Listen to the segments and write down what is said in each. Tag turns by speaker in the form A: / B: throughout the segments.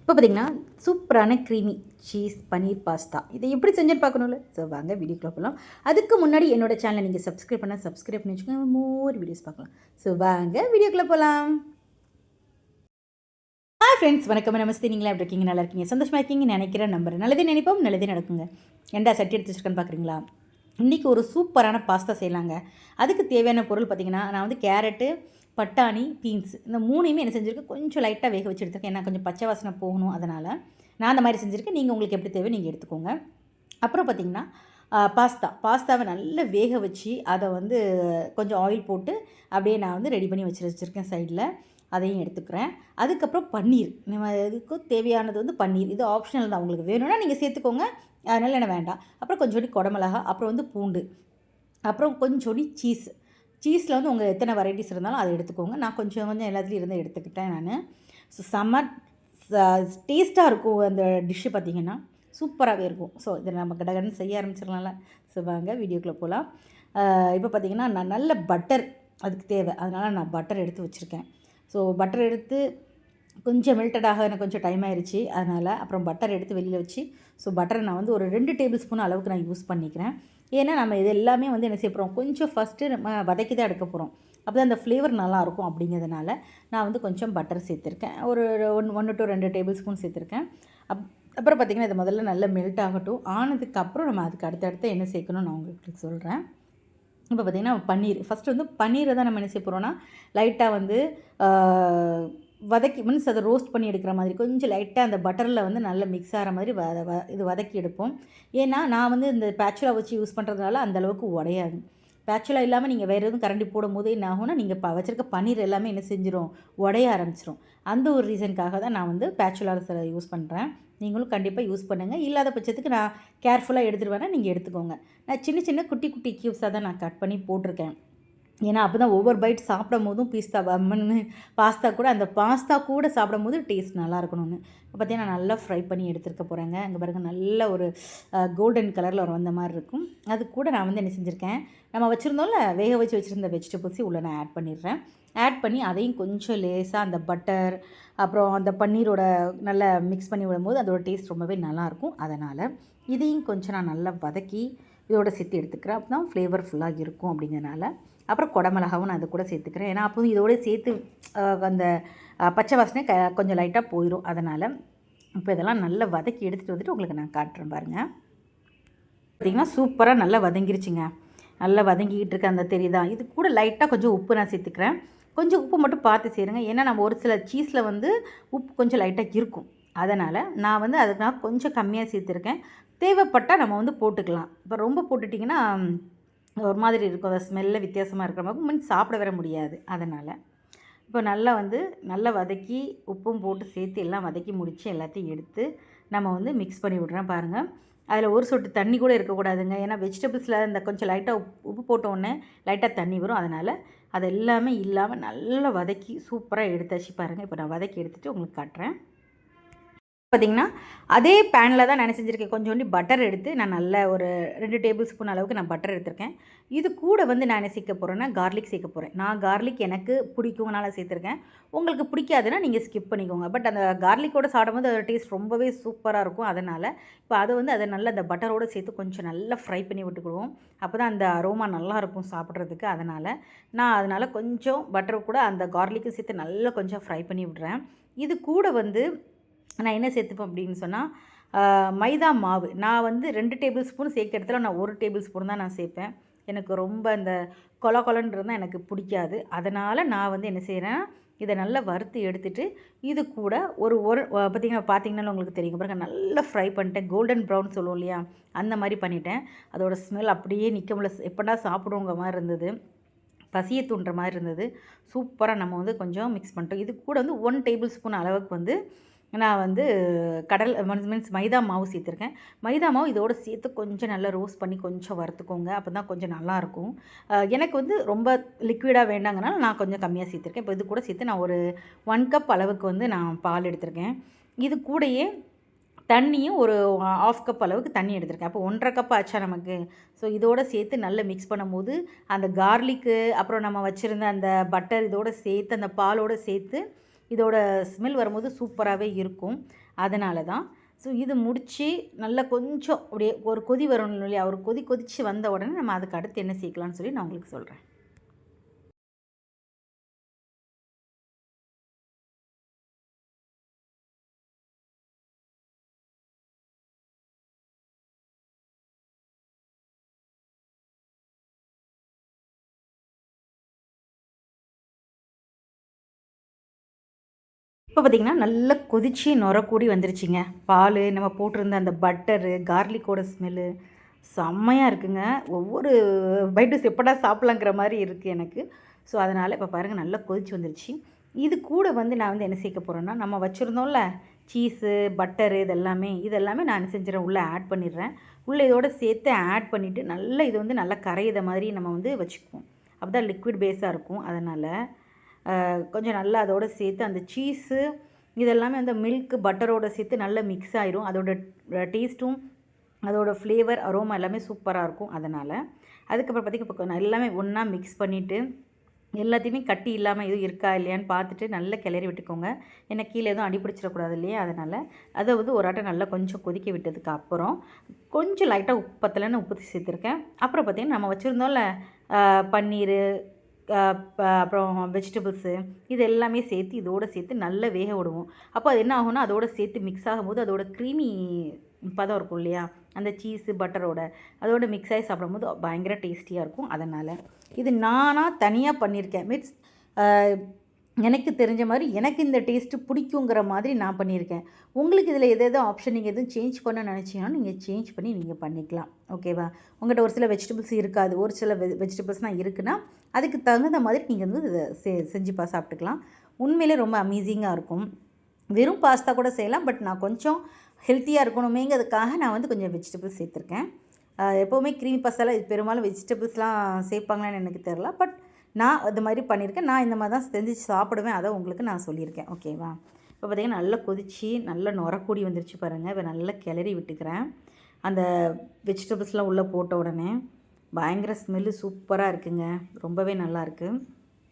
A: இப்போ பார்த்தீங்கன்னா சூப்பரான க்ரீமி சீஸ் பன்னீர் பாஸ்தா இதை எப்படி செஞ்சுன்னு பார்க்கணும்ல. ஸோ வாங்க வீடியோக்குள்ள போகலாம். அதுக்கு முன்னாடி என்னோடய சேனலை நீங்கள் சப்ஸ்கிரைப் பண்ணி வச்சுக்கோங்க. மோர் வீடியோஸ் பார்க்கலாம். ஸோ வாங்க வீடியோக்குள்ளே போகலாம். ஹாய் ஃப்ரெண்ட்ஸ், வணக்கம், நமஸ்தே. நீங்களா எப்படி இருக்கீங்க? நல்லா இருக்கீங்க, சந்தோஷமாக இருக்கீங்கன்னு நினைக்கிறேன், நம்புறேன். நல்லதே நினைப்போம், நல்லதே நடக்குங்க. ஏண்டா சட்டி எடுத்து வச்சுருக்கேன்னு பார்க்குறீங்களா? இன்றைக்கி ஒரு சூப்பரான பாஸ்தா செய்யலாங்க. அதுக்கு தேவையான பொருள் பார்த்திங்கன்னா, நான் வந்து கேரட்டு, பட்டாணி, பீன்ஸ் இந்த மூணையுமே என்ன செஞ்சுருக்கேன், கொஞ்சம் லைட்டாக வேக வச்சு எடுத்துருக்கேன். ஏன்னா கொஞ்சம் பச்சை வாசனை போகணும், அதனால் நான் அந்த மாதிரி செஞ்சுருக்கேன். நீங்கள் உங்களுக்கு எப்படி தேவை நீங்கள் எடுத்துக்கோங்க. அப்புறம் பார்த்திங்கன்னா பாஸ்தாவை நல்லா வேக வச்சு அதை வந்து கொஞ்சம் ஆயில் போட்டு அப்படியே நான் வந்து ரெடி பண்ணி வச்சுருக்கேன் சைடில். அதையும் எடுத்துக்கிறேன். அதுக்கப்புறம் பன்னீர், நம்ம இதுக்கு தேவையானது வந்து பன்னீர். இது ஆப்ஷனல் தான், உங்களுக்கு வேணும்னா நீங்கள் சேர்த்துக்கோங்க, அதனால் என்ன வேண்டாம். அப்புறம் கொஞ்சோண்டி குடமிளகா, அப்புறம் வந்து பூண்டு, அப்புறம் கொஞ்சோண்டி சீஸில் வந்து உங்கள் எத்தனை வெரைட்டிஸ் இருந்தாலும் அதை எடுத்துக்கோங்க. நான் கொஞ்சம் கொஞ்சம் எல்லாத்துலேயும் இருந்து எடுத்துக்கிட்டேன் நான். ஸோ செம்ம டேஸ்ட்டாக இருக்கும் அந்த டிஷ்ஷு, பார்த்திங்கன்னா சூப்பராகவே இருக்கும். ஸோ இதை நம்ம கடகடன்னு செய்ய ஆரம்பிச்சிடலாம்ல. ஸோ வாங்க வீடியோக்குள்ளே போகலாம். இப்போ பார்த்திங்கன்னா நான் நல்ல பட்டர் அதுக்கு தேவை, அதனால் நான் பட்டர் எடுத்து வச்சுருக்கேன். ஸோ பட்டர் எடுத்து கொஞ்சம் மெல்டடாக எனக்கு கொஞ்சம் டைம் ஆயிடுச்சு, அதனால் அப்புறம் பட்டர் எடுத்து வெளியில் வச்சு, ஸோ பட்டரை நான் வந்து ஒரு 2 டேபிள் ஸ்பூன் அளவுக்கு நான் யூஸ் பண்ணிக்கிறேன். ஏன்னா நம்ம இது எல்லாமே வந்து என்ன செய்ய போகிறோம், கொஞ்சம் ஃபஸ்ட்டு நம்ம வதக்கி தான் எடுக்க போகிறோம். அப்போ தான் அந்த ஃப்ளேவர் நல்லாயிருக்கும். அப்படிங்கிறதுனால நான் வந்து கொஞ்சம் பட்டர் சேர்த்துருக்கேன். ஒரு 1 to 2 டேபிள் ஸ்பூன் சேர்த்துருக்கேன். அப்புறம் பார்த்திங்கன்னா இது முதல்ல நல்லா மெல்ட் ஆகட்டும். ஆனதுக்கப்புறம் நம்ம அதுக்கு அடுத்தடுத்து என்ன சேர்க்கணும்னு நான் உங்களுக்கு சொல்கிறேன். இப்போ பார்த்திங்கன்னா பன்னீர், ஃபஸ்ட்டு வந்து பன்னீரை தான் நம்ம என்ன செய்ய போகிறோன்னா லைட்டாக வந்து வதக்கி மீன்ஸ் அதை ரோஸ்ட் பண்ணி எடுக்கிற மாதிரி கொஞ்சம் லைட்டாக அந்த பட்டரில் வந்து நல்லா மிக்ஸ் ஆகிற மாதிரி இது வதக்கி எடுப்போம். ஏன்னா நான் வந்து இந்த பேச்சுலா வச்சு யூஸ் பண்ணுறதுனால அந்தளவுக்கு உடையாது. பேச்சுலா இல்லாமல் நீங்கள் வேறு எதுவும் கரண்டி போடும்போது என்ன ஆகும்னா, நீங்கள் வச்சுருக்க பன்னீர் எல்லாமே என்ன செஞ்சிடும், உடைய ஆரம்பிச்சிடும். அந்த ஒரு ரீசனுக்காக தான் நான் வந்து பேச்சுலா யூஸ் பண்ணுறேன். நீங்களும் கண்டிப்பாக யூஸ் பண்ணுங்கள். இல்லாத பட்சத்துக்கு நான் கேர்ஃபுல்லாக எடுத்துகிட்டு வரேன், நீங்கள் எடுத்துக்கோங்க. நான் சின்ன சின்ன குட்டி குட்டி க்யூப்ஸாக தான் நான் கட் பண்ணி போட்டிருக்கேன். ஏன்னா அப்போ தான் ஒவ்வொரு பைட் சாப்பிடும் போதும் பாஸ்தா கூட அந்த பாஸ்தா கூட சாப்பிடும் போது டேஸ்ட் நல்லா இருக்கணும்னு. இப்போ பார்த்தீங்கன்னா நல்லா ஃப்ரை பண்ணி எடுத்துருக்க போகிறேங்க. அங்கே பாருங்கள், நல்ல ஒரு கோல்டன் கலரில் ஒரு வந்த மாதிரி இருக்கும். அது கூட நான் வந்து என்ன செஞ்சுருக்கேன், நம்ம வச்சுருந்தோம்ல வேக வச்சு வச்சுருந்த வெஜிடபிள்ஸையும் உள்ளே நான் ஆட் பண்ணிடுறேன். ஆட் பண்ணி அதையும் கொஞ்சம் லேசாக அந்த பட்டர் அப்புறம் அந்த பன்னீரோட நல்லா மிக்ஸ் பண்ணி விடும்போது அதோட டேஸ்ட் ரொம்பவே நல்லாயிருக்கும். அதனால் இதையும் கொஞ்சம் நான் நல்லா வதக்கி இதோட சேர்த்து எடுத்துக்கிறேன். அப்போ தான் ஃப்ளேவர்ஃபுல்லாக இருக்கும். அப்படிங்கிறனால அப்புறம் குடமிளகாவும் நான் அது கூட சேர்த்துக்கிறேன். ஏன்னா அப்போது இதோட சேர்த்து அந்த பச்சை வாசனை கொஞ்சம் லைட்டாக போயிடும். அதனால் இப்போ இதெல்லாம் நல்லா வதக்கி எடுத்துகிட்டு வந்துட்டு உங்களுக்கு நான் காட்டுறேன் பாருங்கள். பார்த்திங்கன்னா சூப்பராக நல்லா வதங்கிருச்சுங்க. நல்லா வதங்கிக்கிட்டு இருக்க அந்த தெரியுதா, இது கூட லைட்டாக கொஞ்சம் உப்பு நான் சேர்த்துக்கிறேன். கொஞ்சம் உப்பு மட்டும் பார்த்து சேருங்க. ஏன்னா நம்ம ஒரு சில சீஸில் வந்து உப்பு கொஞ்சம் லைட்டாக இருக்கும். அதனால் நான் வந்து அதுக்கு நான் கொஞ்சம் கம்மியாக சேர்த்துருக்கேன். தேவைப்பட்டால் நம்ம வந்து போட்டுக்கலாம். இப்போ ரொம்ப போட்டுட்டிங்கன்னா ஒரு மாதிரி இருக்கும், அந்த ஸ்மெல்ல வித்தியாசமாக இருக்கிற மாதிரி மீன்ஸ் சாப்பிட வர முடியாது. அதனால் இப்போ நல்லா வதக்கி உப்பும் போட்டு சேர்த்து எல்லாம் வதக்கி முடித்து எல்லாத்தையும் எடுத்து நம்ம வந்து மிக்ஸ் பண்ணி விட்றேன் பாருங்கள். அதில் ஒரு சொட்டு தண்ணி கூட இருக்கக்கூடாதுங்க. ஏன்னா வெஜிடபிள்ஸில் இந்த கொஞ்சம் லைட்டாக உப்பு போட்டோன்னே லைட்டாக தண்ணி வரும். அதனால் அது எல்லாமே இல்லாமல் நல்லா வதக்கி சூப்பராக எடுத்தாச்சு பாருங்கள். இப்போ நான் வதக்கி எடுத்துகிட்டு உங்களுக்கு காட்டுறேன். பார்த்திங்கன்னா அதே பேனில் தான் நான் செஞ்சுருக்கேன். கொஞ்சோண்டி பட்டர் எடுத்து நான் நல்ல ஒரு 2 டேபிள் ஸ்பூன் அளவுக்கு நான் பட்டர் எடுத்திருக்கேன். இது கூட வந்து நான் என்ன சேர்க்க போகிறேன்னா கார்லிக் சேர்க்க போகிறேன். நான் கார்லிக் எனக்கு பிடிக்கும்னால சேர்த்துருக்கேன். உங்களுக்கு பிடிக்காதுன்னா நீங்கள் ஸ்கிப் பண்ணிக்கோங்க. பட் அந்த கார்லிக்கோடு சாப்பிடும்போது அதோட டேஸ்ட் ரொம்பவே சூப்பராக இருக்கும். அதனால் இப்போ அதை நல்லா அந்த பட்டரோடு சேர்த்து கொஞ்சம் நல்லா ஃப்ரை பண்ணி விட்டுக்கிடுவோம். அப்போ தான் அந்த அரோமா நல்லாயிருக்கும் சாப்பிட்றதுக்கு. அதனால் கொஞ்சம் பட்டர் கூட அந்த கார்லிக்கும் சேர்த்து நல்லா கொஞ்சம் ஃப்ரை பண்ணி விட்றேன். இது கூட வந்து நான் என்ன சேர்த்துப்பேன் அப்படின்னு சொன்னால் மைதா மாவு. நான் வந்து 2 டேபிள் ஸ்பூன் சேர்க்க இடத்துல நான் 1 டேபிள் ஸ்பூன் தான் நான் சேர்ப்பேன். எனக்கு ரொம்ப அந்த கொலன்றது தான் எனக்கு பிடிக்காது. அதனால் நான் வந்து என்ன செய்கிறேன், இதை நல்லா வறுத்து எடுத்துகிட்டு இது கூட ஒரு பார்த்திங்கன்னா உங்களுக்கு தெரியும் பாருங்கள், நல்லா ஃப்ரை பண்ணிட்டேன். கோல்டன் ப்ரௌன் சொல்லுவோம் இல்லையா, அந்த மாதிரி பண்ணிட்டேன். அதோடய ஸ்மெல் அப்படியே நிற்க முடியல, எப்படா சாப்பிடுவோங்க மாதிரி இருந்தது, பசியை தூண்டுற மாதிரி இருந்தது. சூப்பராக நம்ம வந்து கொஞ்சம் மிக்ஸ் பண்ணிட்டோம். இது கூட வந்து 1 டேபிள் ஸ்பூன் அளவுக்கு வந்து நான் வந்து மீன்ஸ் மைதா மாவு சேர்த்துருக்கேன். மைதா மாவு இதோடு சேர்த்து கொஞ்சம் நல்லா ரோஸ்ட் பண்ணி கொஞ்சம் வறுத்துக்கோங்க. அப்போ தான் கொஞ்சம் நல்லாயிருக்கும். எனக்கு வந்து ரொம்ப லிக்விடாக வேண்டாங்கனால நான் கொஞ்சம் கம்மியாக சேர்த்துருக்கேன். இப்போ இது கூட சேர்த்து நான் ஒரு 1 கப் அளவுக்கு வந்து நான் பால் எடுத்திருக்கேன். இது கூடயே தண்ணியும் ஒரு 1/2 கப் அளவுக்கு தண்ணி எடுத்திருக்கேன். அப்போ 1.5 கப் ஆச்சா நமக்கு. ஸோ இதோடு சேர்த்து நல்லா மிக்ஸ் பண்ணும்போது அந்த கார்லிக்கு அப்புறம் நம்ம வச்சுருந்த அந்த பட்டர் இதோடு சேர்த்து அந்த பாலோடு சேர்த்து இதோட ஸ்மெல் வரும்போது சூப்பராகவே இருக்கும். அதனால தான். ஸோ இது முடித்து நல்லா கொஞ்சம் அப்படியே ஒரு கொதி வரணும் இல்லையா, ஒரு கொதித்து வந்த உடனே நம்ம அதுக்கு அடுத்து என்ன சேர்க்கலான்னு சொல்லி நான் உங்களுக்கு சொல்கிறேன். இப்போ பார்த்திங்கன்னா நல்லா கொதித்து நுரக்கூடி வந்துருச்சுங்க. பால் நம்ம போட்டிருந்த அந்த பட்டரு, கார்லிக்கோட ஸ்மெல்லு செம்மையாக இருக்குங்க. ஒவ்வொரு பைட்டும் எப்படா சாப்பிட்லாங்கிற மாதிரி இருக்குது எனக்கு. ஸோ அதனால் இப்போ பாருங்கள் நல்லா கொதிச்சு வந்துருச்சு. இது கூட வந்து நான் வந்து என்ன சேர்க்க போகிறேன்னா, நம்ம வச்சுருந்தோம்ல சீஸு, பட்டரு இதெல்லாமே நான் என்ன செஞ்சுறேன், உள்ளே ஆட் பண்ணிடுறேன். உள்ளே இதோட சேர்த்து ஆட் பண்ணிவிட்டு நல்லா இது வந்து நல்லா கரையிற மாதிரி நம்ம வந்து வச்சுக்குவோம். அப்போ தான் லிக்விட் பேஸாக இருக்கும். அதனால் கொஞ்சம் நல்லா அதோடு சேர்த்து அந்த சீஸு இதெல்லாமே அந்த மில்க்கு பட்டரோடு சேர்த்து நல்லா மிக்ஸ் ஆயிரும். அதோட டேஸ்ட்டும் அதோட ஃப்ளேவர் அரோமா எல்லாமே சூப்பராக இருக்கும். அதனால் அதுக்கப்புறம் பார்த்திங்கன்னா இப்போ நான் எல்லாமே ஒன்றா மிக்ஸ் பண்ணிவிட்டு எல்லாத்தையுமே கட்டி இல்லாமல் எதுவும் இருக்கா இல்லையான்னு பார்த்துட்டு நல்லா கிளறி விட்டுக்கோங்க. ஏன்னா கீழே எதுவும் அடிப்பிடிச்சிடக்கூடாது இல்லையா, அதனால் அதை வந்து ஒரு ஆட்டை நல்லா கொஞ்சம் கொதிக்க விட்டதுக்கு அப்புறம் கொஞ்சம் லைட்டாக உப்பு பத்தலைன்னு உப்பு சேர்த்துருக்கேன். அப்புறம் பார்த்திங்கன்னா நம்ம வச்சுருந்தோம்ல பன்னீர் அப்புறம் வெஜிடபிள்ஸு இது எல்லாமே சேர்த்து இதோடு சேர்த்து நல்லா வேக விடுவோம். அப்போ அது என்ன ஆகும்னா அதோடு சேர்த்து மிக்ஸ் ஆகும்போது அதோட க்ரீமி பதம் இருக்கும் இல்லையா, அந்த சீஸு பட்டரோட அதோட மிக்ஸ் ஆகி சாப்பிடும்போது பயங்கர டேஸ்டியாக இருக்கும். அதனால் இது நானாக தனியாக பண்ணியிருக்கேன். மீன்ஸ் எனக்கு தெரிஞ்ச மாதிரி எனக்கு இந்த டேஸ்ட்டு பிடிக்குங்கிற மாதிரி நான் பண்ணியிருக்கேன். உங்களுக்கு இதில் எது ஆப்ஷன் நீங்கள் எதுவும் சேஞ்ச் பண்ண நினச்சிங்கன்னா நீங்கள் சேஞ்ச் பண்ணி நீங்கள் பண்ணிக்கலாம். ஓகேவா? உங்கள்கிட்ட ஒரு சில வெஜிடபிள்ஸ் இருக்காது, ஒரு சில வெஜிடபிள்ஸ்லாம் இருக்குன்னா அதுக்கு தகுந்த மாதிரி நீங்கள் வந்து இதை செஞ்சு சாப்பிட்டுக்கலாம். உண்மையிலே ரொம்ப அமேசிங்காக இருக்கும். வெறும் பாஸ்தா கூட செய்யலாம். பட் நான் கொஞ்சம் ஹெல்த்தியாக இருக்கணுமேங்கிறதுக்காக நான் வந்து கொஞ்சம் வெஜிடபிள்ஸ் சேர்த்துருக்கேன். எப்போவுமே க்ரீமி பாஸ்தாவில் பெரும்பாலும் வெஜிடபிள்ஸ்லாம் சேர்ப்பாங்களான்னு எனக்கு தெரில. பட் நான் அது மாதிரி பண்ணியிருக்கேன். நான் இந்த மாதிரி தான் செஞ்சு சாப்பிடுவேன். அதை உங்களுக்கு நான் சொல்லியிருக்கேன். ஓகேவா? இப்போ பார்த்திங்கன்னா நல்லா கொதித்து நல்லா நுரக்கூடி வந்துருச்சு பாருங்கள். இப்போ நல்லா கிளறி விட்டுக்கிறேன். அந்த வெஜிடபிள்ஸ்லாம் உள்ளே போட்ட உடனே பயங்கர ஸ்மெல்லு சூப்பராக இருக்குங்க. ரொம்பவே நல்லாயிருக்கு.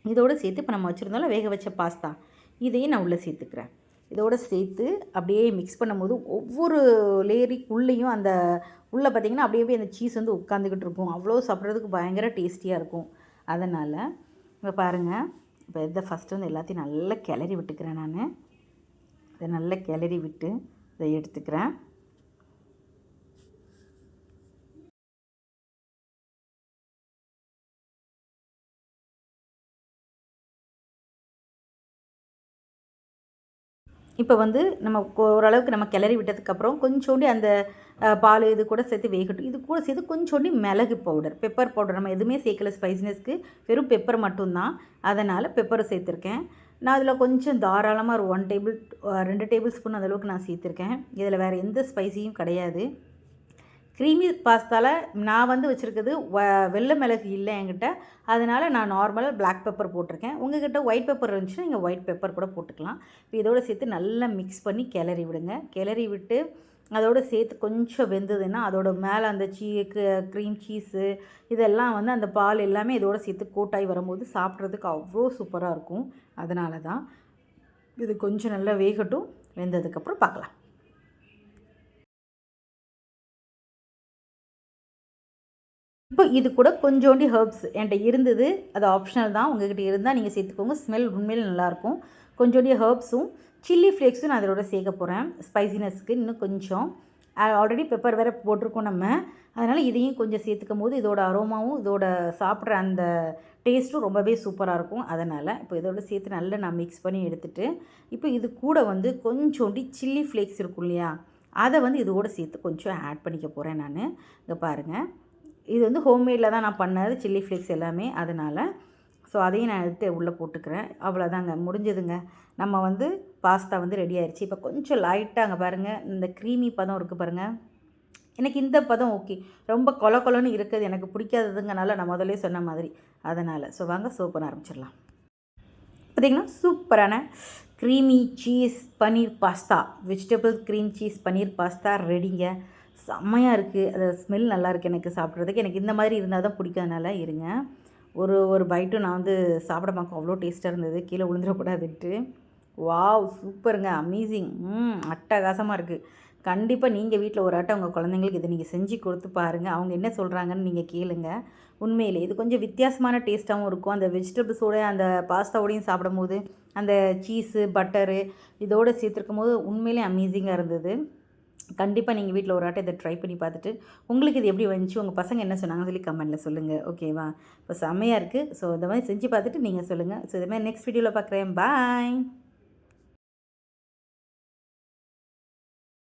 A: இதோடு சேர்த்து இப்போ நம்ம வச்சுருந்தோம்ல வேக வச்ச பாஸ்தா இதையும் நான் உள்ளே சேர்த்துக்கிறேன். இதோடு சேர்த்து அப்படியே மிக்ஸ் பண்ணும்போது ஒவ்வொரு லேயருக்குள்ளேயும் அந்த உள்ளே பார்த்திங்கன்னா அப்படியே அந்த சீஸ் வந்து உட்காந்துக்கிட்டு இருக்கும். அவ்வளோ சாப்பிட்றதுக்கு பயங்கர டேஸ்டியாக இருக்கும். அதனால் இப்போ பாருங்கள், இப்போ இதை ஃபஸ்ட்டு வந்து எல்லாத்தையும் நல்லா கிளறி விட்டுக்கிறேன். நான் இதை நல்லா கிளறி விட்டு இதை எடுத்துக்கிறேன். இப்போ வந்து நம்ம ஓரளவுக்கு நம்ம கிளறி விட்டதுக்கப்புறம் கொஞ்சோண்டி அந்த பால் இது கூட சேர்த்து வேகட்டும். இது கூட சேர்த்து கொஞ்சோண்டி மிளகு பவுடர், பெப்பர் பவுடர் நம்ம எதுவுமே சேர்க்கல ஸ்பைசினஸ்க்கு, வெறும் பெப்பர் மட்டும்தான். அதனால் பெப்பரை சேர்த்துருக்கேன். நான் அதில் கொஞ்சம் தாராளமாக ஒரு 2 டேபிள் ஸ்பூன் அந்தளவுக்கு நான் சேர்த்துருக்கேன். இதில் வேறு எந்த ஸ்பைசியும் கிடையாது. க்ரீமி பாஸ்தாவில் நான் வந்து வச்சுருக்கிறது வெள்ளை மிளகு இல்லை என்கிட்ட. அதனால் நான் நார்மலாக பிளாக் பெப்பர் போட்டிருக்கேன். உங்கள்கிட்ட ஒயிட் பெப்பர் இருந்துச்சுன்னா நீங்கள் ஒயிட் பெப்பர் கூட போட்டுக்கலாம். இப்போ இதோடு சேர்த்து நல்லா மிக்ஸ் பண்ணி கிளறி விடுங்க. கிளறி விட்டு அதோடு சேர்த்து கொஞ்சம் வெந்ததுன்னா அதோட மேலே அந்த க்ரீம் சீஸு இதெல்லாம் வந்து அந்த பால் எல்லாமே இதோடு சேர்த்து கோட்டாகி வரும்போது சாப்பிட்றதுக்கு அவ்வளோ சூப்பராக இருக்கும். அதனால தான் இது கொஞ்சம் நல்லா வேகட்டும். வெந்ததுக்கப்புறம் பார்க்கலாம். இப்போ இது கூட கொஞ்சோண்டி ஹர்ப்ஸ் என்கிட்ட இருந்தது. அது ஆப்ஷனல் தான். உங்கள்கிட்ட இருந்தால் நீங்கள் சேர்த்துக்கோங்க. ஸ்மெல் உண்மையிலே நல்லாயிருக்கும். கொஞ்சோண்டி ஹர்ப்ஸும் சில்லி ஃப்ளேக்ஸும் நான் அதோட சேர்க்க போகிறேன் ஸ்பைசினஸ்க்கு இன்னும் கொஞ்சம். ஆல்ரெடி பெப்பர் வேறு போட்டிருக்கோம் நம்ம. அதனால் இதையும் கொஞ்சம் சேர்த்துக்கும் போது இதோட அரோமாவும் இதோட சாப்பிட்ற அந்த டேஸ்ட்டும் ரொம்பவே சூப்பராக இருக்கும். அதனால் இப்போ இதோட சேர்த்து நல்லா நான் மிக்ஸ் பண்ணி எடுத்துகிட்டு இப்போ இது கூட வந்து கொஞ்சோண்டி சில்லி ஃப்ளேக்ஸ் இருக்கும் இல்லையா, அதை வந்து இதோடு சேர்த்து கொஞ்சம் ஆட் பண்ணிக்க போகிறேன் நான். இங்கே பாருங்கள், இது வந்து ஹோம்மேடில் தான் நான் பண்ணது சில்லி ஃப்ளேக்ஸ் எல்லாமே. அதனால் ஸோ அதையும் நான் எடுத்து உள்ளே போட்டுக்கிறேன். அவ்வளோதாங்க, முடிஞ்சதுங்க. நம்ம வந்து பாஸ்தா வந்து ரெடி ஆயிடுச்சு. இப்போ கொஞ்சம் லைட்டாக அங்கே பாருங்கள் இந்த க்ரீமி பதம் இருக்குது பாருங்கள். எனக்கு இந்த பதம் ஓகே. ரொம்ப கொலன்னு இருக்குது எனக்கு பிடிக்காததுங்கனால நான் முதலே சொன்ன மாதிரி. அதனால் ஸோ வாங்க சர்வ் பண்ண ஆரம்பிச்சிடலாம். பார்த்திங்கன்னா சூப்பரான க்ரீமி சீஸ் பன்னீர் பாஸ்தா, வெஜிடபிள் க்ரீம் சீஸ் பன்னீர் பாஸ்தா ரெடிங்க. செம்மையாக இருக்குது. அது ஸ்மெல் நல்லாயிருக்கு எனக்கு சாப்பிட்றதுக்கு. எனக்கு இந்த மாதிரி இருந்தால் தான் பிடிக்காதனால இருங்க. ஒரு பைட்டும் நான் வந்து சாப்பிட பார்க்க அவ்வளோ டேஸ்ட்டாக இருந்தது. கீழே விழுந்துடக்கூடாதுன்ட்டு வாவ்! சூப்பருங்க. அமேசிங். அட்டகாசமா இருக்குது. கண்டிப்பாக நீங்கள் வீட்டில் ஒரு ஆட்டம் உங்கள் குழந்தைங்களுக்கு இதை நீங்கள் செஞ்சு கொடுத்து பாருங்கள். அவங்க என்ன சொல்கிறாங்கன்னு நீங்கள் கேளுங்க. உண்மையிலே இது கொஞ்சம் வித்தியாசமான டேஸ்ட்டாகவும் இருக்கும். அந்த வெஜிடபிள்ஸோட அந்த பாஸ்தாவோடையும் சாப்பிடும்போது அந்த சீஸு, பட்டரு இதோடு சேர்த்துருக்கும்போது உண்மையிலே அமேசிங்காக இருந்தது. கண்டிப்பாக நீங்கள் வீட்டில் ஒரு ஆட்டம் இதை ட்ரை பண்ணி பார்த்துட்டு உங்களுக்கு இது எப்படி வந்துச்சு, உங்கள் பசங்க என்ன சொன்னாங்கன்னு சொல்லி கமெண்ட்டில் சொல்லுங்கள். ஓகேவா? இப்போ செம்மையாக இருக்குது. ஸோ இந்த மாதிரி செஞ்சு பார்த்துட்டு நீங்கள் சொல்லுங்கள். ஸோ இது மாதிரி நெக்ஸ்ட் வீடியோவில் பார்க்குறேன். பாய்.